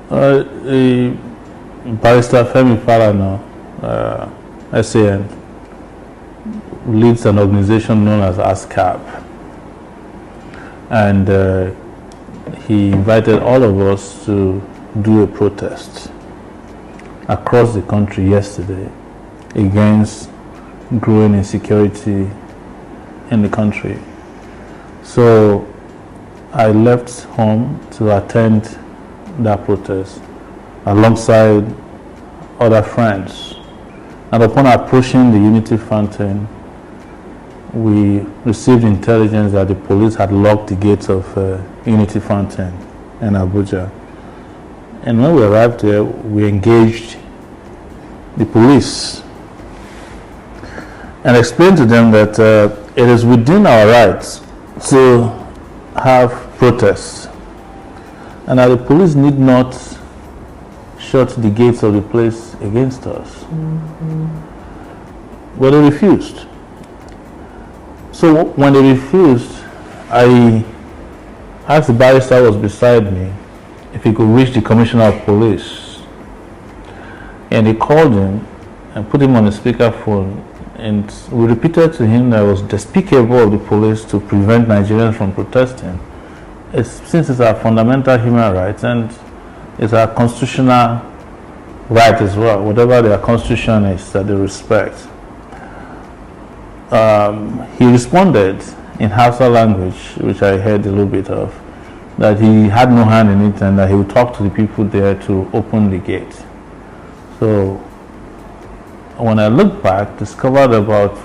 Barrister Femi Falana, SAN, leads an organization known as ASCAP, and he invited all of us to do a protest across the country yesterday against growing insecurity in the country. So I left home to attend that protest alongside other friends. And upon approaching the Unity Fountain, we received intelligence that the police had locked the gates of Unity Fountain in Abuja. And when we arrived there, we engaged the police and explained to them that it is within our rights to have protests, and that the police need not shut the gates of the place against us. But they refused. So when they refused, I asked the barrister who was beside me if he could reach the commissioner of police, and he called him and put him on a speakerphone, and we repeated to him that it was despicable of the police to prevent Nigerians from protesting. Since it's our fundamental human rights and it's our constitutional right as well, whatever their constitution is that they respect. He responded in Hausa language, which I heard a little bit of, that he had no hand in it and that he would talk to the people there to open the gate. So when I looked back, discovered about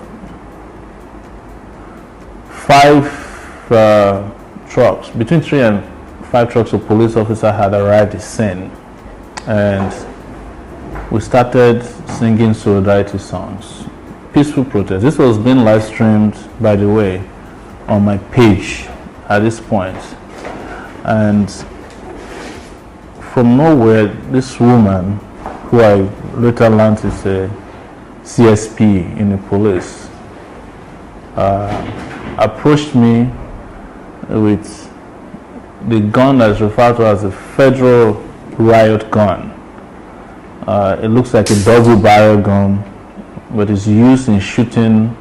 5 trucks, between 3 and 5 trucks of police officers had arrived at scene, and we started singing solidarity songs. Peaceful protest. This was being live streamed, by the way, on my page at this point. And from nowhere, this woman, who I later learned is a CSP in the police, approached me with the gun that's referred to as a federal riot gun. It looks like a double barrel gun, but it's used in shooting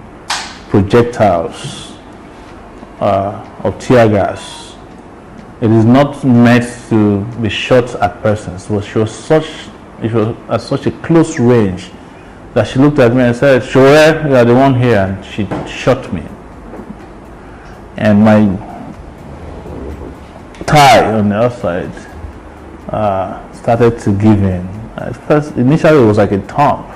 projectiles of tear gas. It is not meant to be shot at persons, but it was at such a close range that she looked at me and said, "Sowore, you are the one here," and she shot me. And my tie on the outside started to give in. At first, initially it was like a thump,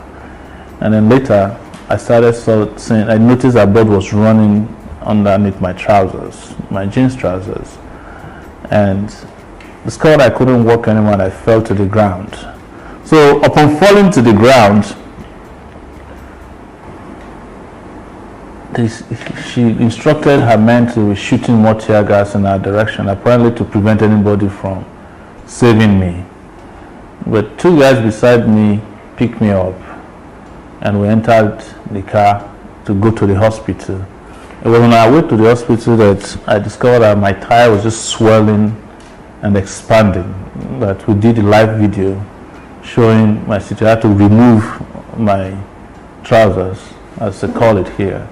and then later I started seeing, I noticed that blood was running underneath my trousers, my jeans trousers, and discovered I couldn't walk anymore and I fell to the ground. So upon falling to the ground, she instructed her men to be shooting more tear gas in our direction, apparently to prevent anybody from saving me. But 2 guys beside me picked me up, and we entered the car to go to the hospital. It was on our way to the hospital that I discovered that my tire was just swelling and expanding. That we did a live video showing my situation. I had to remove my trousers, as they call it here,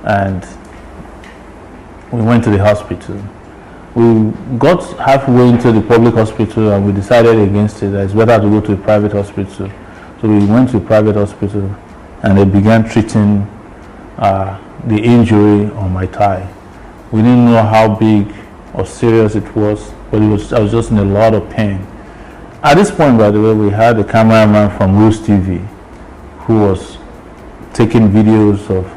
and we went to the hospital. We got halfway into the public hospital and we decided against it, that it's better to go to a private hospital. So we went to a private hospital and they began treating the injury on my thigh. We didn't know how big or serious it was, but I was just in a lot of pain. At this point, by the way, we had a cameraman from Rose TV who was taking videos of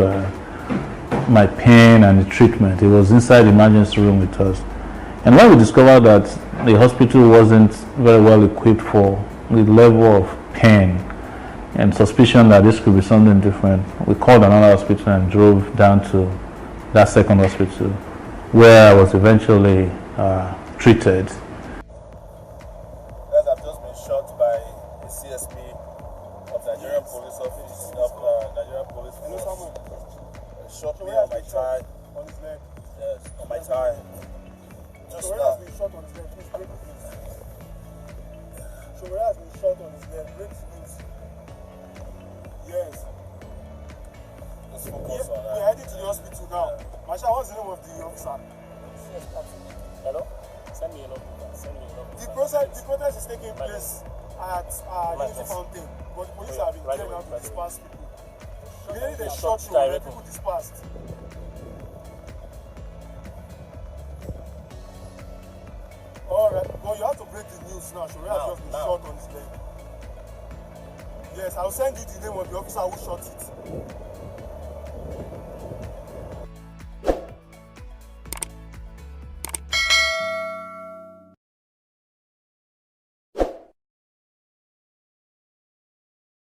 my pain and the treatment. He was inside the emergency room with us. And when we discovered that the hospital wasn't very well equipped for the level of pain and suspicion that this could be something different, we called another hospital and drove down to that second hospital, where I was eventually treated. Guys, I've just been shot by a CSP of Nigerian Police Office, of Nigerian Police Force. Shot me on my thigh. On his leg? Yes, on my thigh. Just now. Been shot on his leg. Please break it, please. Sowore has been shot on his leg. Break the news. Yes. Let's focus on that. We're heading to the hospital now. Masha, what's the name of the officer? Hello? Send me a number. Send me a number. The protest is taking place at Unity Fountain, but the police have been trained out to disperse people. Immediately they shot you, and people dispersed. Alright, well, you have to break the news now. Sowore has just been shot on his leg. Yes, I'll send you the name of the officer who shot it.